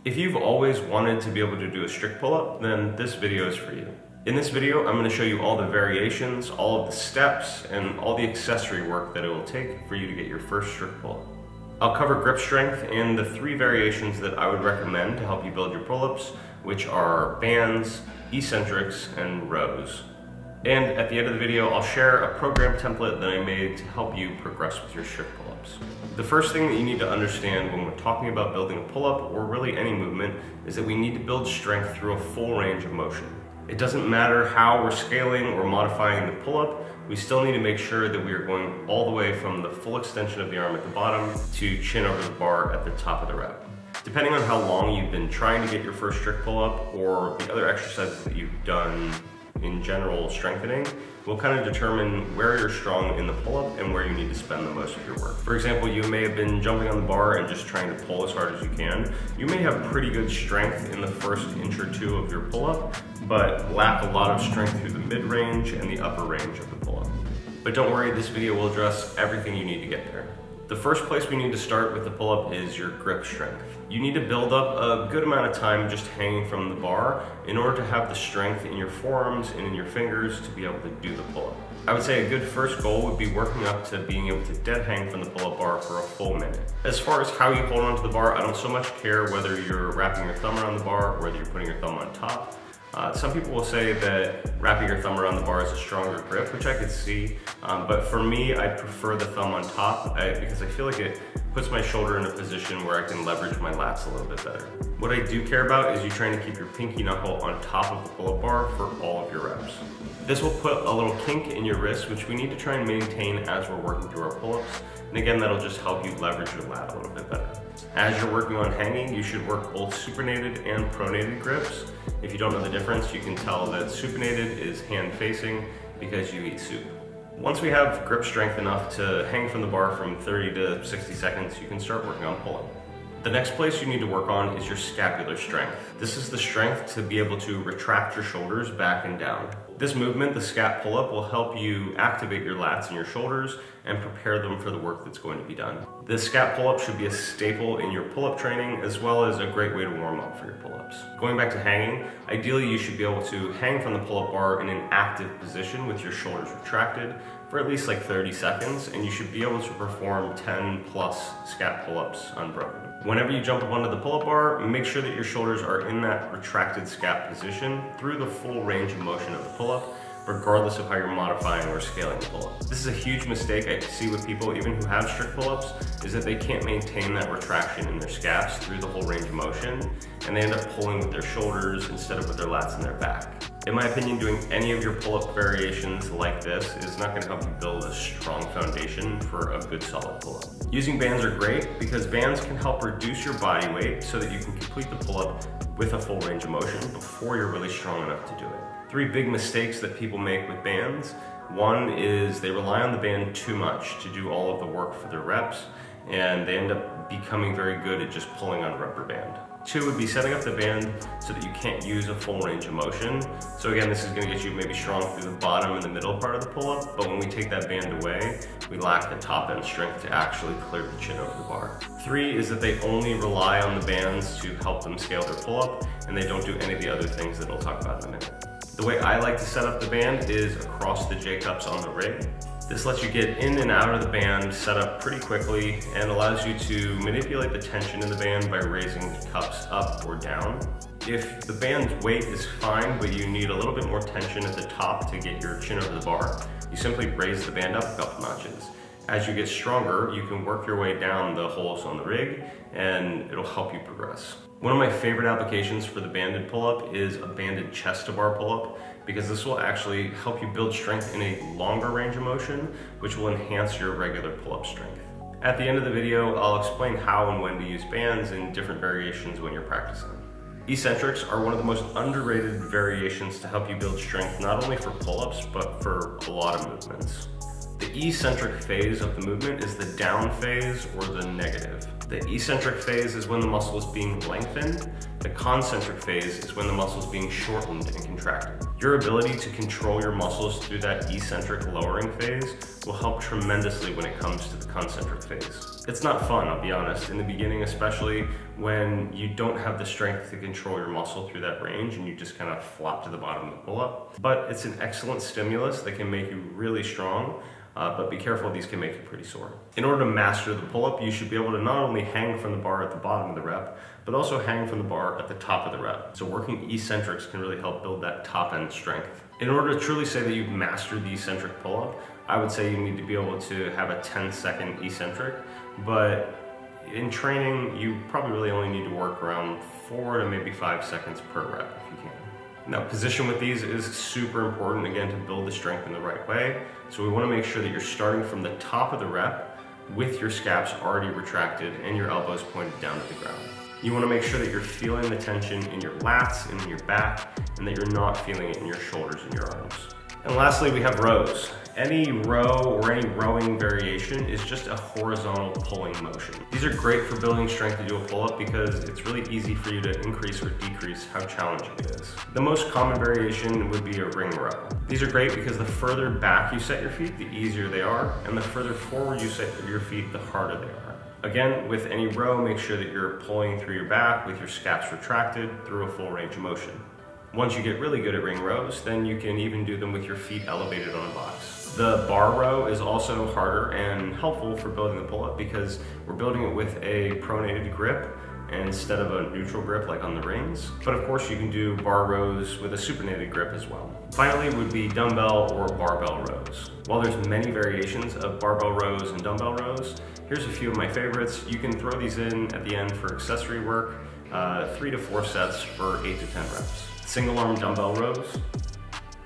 If you've always wanted to be able to do a strict pull-up, then this video is for you. In this video, I'm going to show you all the variations, all of the steps, and all the accessory work that it will take for you to get your first strict pull-up. I'll cover grip strength and the 3 variations that I would recommend to help you build your pull-ups, which are bands, eccentrics, and rows. And at the end of the video, I'll share a program template that I made to help you progress with your strict pull-ups. The first thing that you need to understand when we're talking about building a pull-up, or really any movement, is that we need to build strength through a full range of motion. It doesn't matter how we're scaling or modifying the pull-up, we still need to make sure that we are going all the way from the full extension of the arm at the bottom to chin over the bar at the top of the rep. Depending on how long you've been trying to get your first strict pull-up or the other exercises that you've done in general strengthening, will kind of determine where you're strong in the pull-up and where you need to spend the most of your work. For example, you may have been jumping on the bar and just trying to pull as hard as you can. You may have pretty good strength in the first inch or 2 of your pull-up, but lack a lot of strength through the mid-range and the upper range of the pull-up. But don't worry, this video will address everything you need to get there. The first place we need to start with the pull-up is your grip strength. You need to build up a good amount of time just hanging from the bar in order to have the strength in your forearms and in your fingers to be able to do the pull-up. I would say a good first goal would be working up to being able to dead hang from the pull-up bar for a full minute. As far as how you hold onto the bar, I don't so much care whether you're wrapping your thumb around the bar or whether you're putting your thumb on top. Some people will say that wrapping your thumb around the bar is a stronger grip, which I could see, but for me, I prefer the thumb on top because I feel like it puts my shoulder in a position where I can leverage my lats a little bit better. What I do care about is you trying to keep your pinky knuckle on top of the pull-up bar for all of your reps. This will put a little kink in your wrist, which we need to try and maintain as we're working through our pull-ups. And again, that'll just help you leverage your lat a little bit better. As you're working on hanging, you should work both supinated and pronated grips. If you don't know the difference, you can tell that supinated is hand facing because you eat soup. Once we have grip strength enough to hang from the bar from 30 to 60 seconds, you can start working on pulling. The next place you need to work on is your scapular strength. This is the strength to be able to retract your shoulders back and down. This movement, the scap pull-up, will help you activate your lats and your shoulders and prepare them for the work that's going to be done. This scap pull-up should be a staple in your pull-up training as well as a great way to warm up for your pull-ups. Going back to hanging, ideally you should be able to hang from the pull-up bar in an active position with your shoulders retracted for at least like 30 seconds, and you should be able to perform 10 plus scap pull-ups unbroken. Whenever you jump up onto the pull-up bar, make sure that your shoulders are in that retracted scap position through the full range of motion of the pull-up, regardless of how you're modifying or scaling the pull-up. This is a huge mistake I see with people, even who have strict pull-ups, is that they can't maintain that retraction in their scaps through the whole range of motion, and they end up pulling with their shoulders instead of with their lats and their back. In my opinion, doing any of your pull-up variations like this is not going to help you build a strong foundation for a good solid pull-up. Using bands are great because bands can help reduce your body weight so that you can complete the pull-up with a full range of motion before you're really strong enough to do it. 3 big mistakes that people make with bands. One is they rely on the band too much to do all of the work for their reps, and they end up becoming very good at just pulling on a rubber band. 2 would be setting up the band so that you can't use a full range of motion. So again, this is going to get you maybe strong through the bottom and the middle part of the pull-up, but when we take that band away, we lack the top end strength to actually clear the chin over the bar. 3 is that they only rely on the bands to help them scale their pull-up, and they don't do any of the other things that we'll talk about in a minute. The way I like to set up the band is across the J-cups on the rig. This lets you get in and out of the band set up pretty quickly and allows you to manipulate the tension in the band by raising the cups up or down. If the band's weight is fine, but you need a little bit more tension at the top to get your chin over the bar, you simply raise the band up a couple notches. As you get stronger, you can work your way down the holes on the rig and it'll help you progress. One of my favorite applications for the banded pull-up is a banded chest to bar pull-up, because this will actually help you build strength in a longer range of motion, which will enhance your regular pull-up strength. At the end of the video, I'll explain how and when to use bands in different variations when you're practicing. Eccentrics are one of the most underrated variations to help you build strength, not only for pull-ups, but for a lot of movements. The eccentric phase of the movement is the down phase or the negative. The eccentric phase is when the muscle is being lengthened. The concentric phase is when the muscle is being shortened and contracted. Your ability to control your muscles through that eccentric lowering phase will help tremendously when it comes to the concentric phase. It's not fun, I'll be honest, in the beginning, especially when you don't have the strength to control your muscle through that range and you just kind of flop to the bottom of the pull-up. But it's an excellent stimulus that can make you really strong. But be careful, these can make you pretty sore. In order to master the pull-up, you should be able to not only hang from the bar at the bottom of the rep, but also hang from the bar at the top of the rep. So working eccentrics can really help build that top end strength. In order to truly say that you've mastered the eccentric pull-up, I would say you need to be able to have a 10-second eccentric, but in training, you probably really only need to work around 4 to maybe 5 seconds per rep if you can. Now, position with these is super important, again, to build the strength in the right way. So we want to make sure that you're starting from the top of the rep with your scaps already retracted and your elbows pointed down to the ground. You want to make sure that you're feeling the tension in your lats and in your back, and that you're not feeling it in your shoulders and your arms. And lastly, we have rows. Any row or any rowing variation is just a horizontal pulling motion. These are great for building strength to do a pull-up because it's really easy for you to increase or decrease how challenging it is. The most common variation would be a ring row. These are great because the further back you set your feet, the easier they are, and the further forward you set your feet, the harder they are. Again, with any row, make sure that you're pulling through your back with your scaps retracted through a full range of motion. Once you get really good at ring rows, then you can even do them with your feet elevated on a box. The bar row is also harder and helpful for building the pull-up because we're building it with a pronated grip instead of a neutral grip like on the rings. But of course you can do bar rows with a supinated grip as well. Finally would be dumbbell or barbell rows. While there's many variations of barbell rows and dumbbell rows, here's a few of my favorites. You can throw these in at the end for accessory work, 3 to 4 sets for 8 to 10 reps. Single arm dumbbell rows,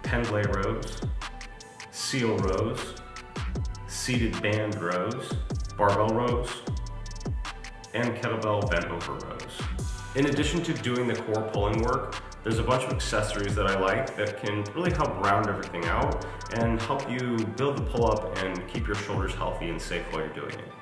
pendlay rows, seal rows, seated band rows, barbell rows, and kettlebell bent over rows. In addition to doing the core pulling work, there's a bunch of accessories that I like that can really help round everything out and help you build the pull-up and keep your shoulders healthy and safe while you're doing it.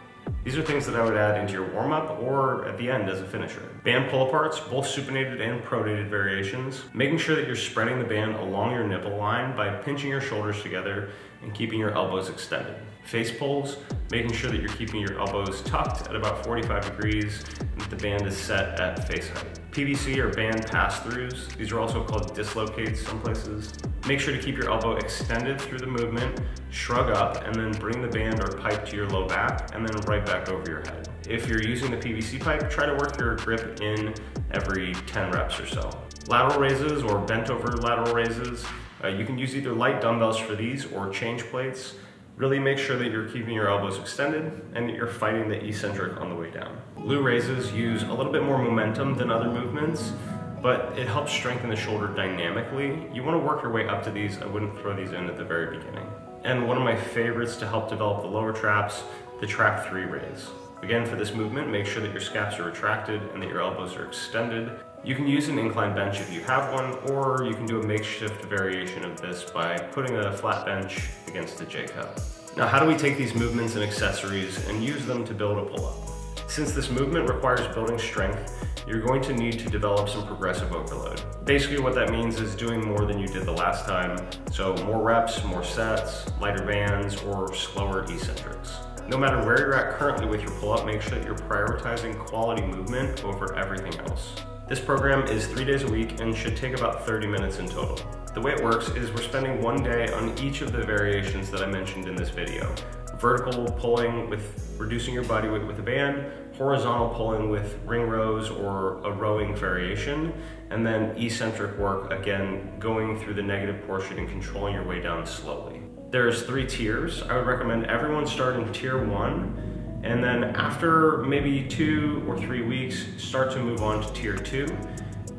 These are things that I would add into your warm-up or at the end as a finisher. Band pull-aparts, both supinated and pronated variations. Making sure that you're spreading the band along your nipple line by pinching your shoulders together and keeping your elbows extended. Face pulls, making sure that you're keeping your elbows tucked at about 45 degrees and that the band is set at face height. PVC or band pass-throughs, these are also called dislocates some places. Make sure to keep your elbow extended through the movement, shrug up, and then bring the band or pipe to your low back, and then right back over your head. If you're using the PVC pipe, try to work your grip in every 10 reps or so. Lateral raises or bent over lateral raises, you can use either light dumbbells for these or change plates. Really make sure that you're keeping your elbows extended and that you're fighting the eccentric on the way down. Glute raises use a little bit more momentum than other movements, but it helps strengthen the shoulder dynamically. You want to work your way up to these. I wouldn't throw these in at the very beginning. And one of my favorites to help develop the lower traps, the trap 3 raise. Again, for this movement, make sure that your scaps are retracted and that your elbows are extended. You can use an incline bench if you have one, or you can do a makeshift variation of this by putting a flat bench against a J-cup. Now, how do we take these movements and accessories and use them to build a pull-up? Since this movement requires building strength, you're going to need to develop some progressive overload. Basically what that means is doing more than you did the last time. So more reps, more sets, lighter bands, or slower eccentrics. No matter where you're at currently with your pull-up, make sure that you're prioritizing quality movement over everything else. This program is 3 days a week and should take about 30 minutes in total. The way it works is we're spending 1 day on each of the variations that I mentioned in this video. Vertical pulling with reducing your body weight with a band, horizontal pulling with ring rows or a rowing variation, and then eccentric work, again, going through the negative portion and controlling your way down slowly. There's 3 tiers. I would recommend everyone start in tier 1, and then after maybe 2 or 3 weeks, start to move on to tier 2.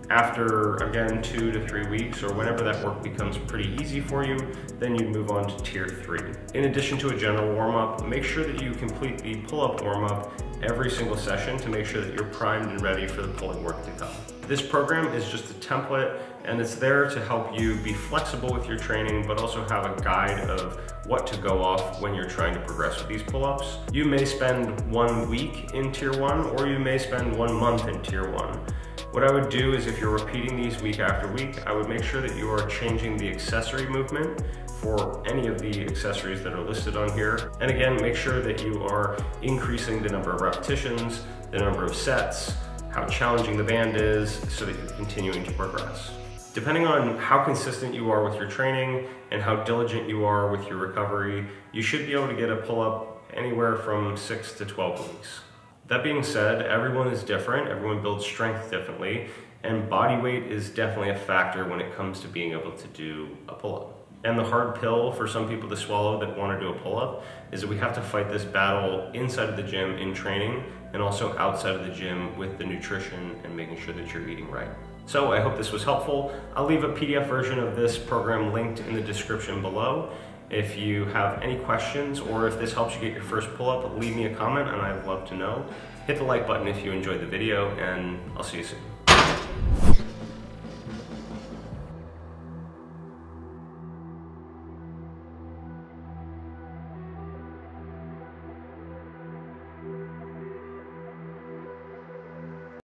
After, again, 2 to 3 weeks, or whenever that work becomes pretty easy for you, then you move on to tier 3. In addition to a general warm-up, make sure that you complete the pull-up warm-up every single session to make sure that you're primed and ready for the pulling work to come. This program is just a template, and it's there to help you be flexible with your training, but also have a guide of what to go off when you're trying to progress with these pull-ups. You may spend 1 week in tier 1, or you may spend 1 month in tier 1. What I would do is, if you're repeating these week after week, I would make sure that you are changing the accessory movement for any of the accessories that are listed on here. And again, make sure that you are increasing the number of repetitions, the number of sets, how challenging the band is, so that you're continuing to progress. Depending on how consistent you are with your training and how diligent you are with your recovery, you should be able to get a pull-up anywhere from 6 to 12 weeks. That being said, everyone is different, everyone builds strength differently, and body weight is definitely a factor when it comes to being able to do a pull-up. And the hard pill for some people to swallow that want to do a pull-up is that we have to fight this battle inside of the gym in training, and also outside of the gym with the nutrition and making sure that you're eating right. So I hope this was helpful. I'll leave a PDF version of this program linked in the description below. If you have any questions, or if this helps you get your first pull-up, leave me a comment and I'd love to know. Hit the like button if you enjoyed the video, and I'll see you soon.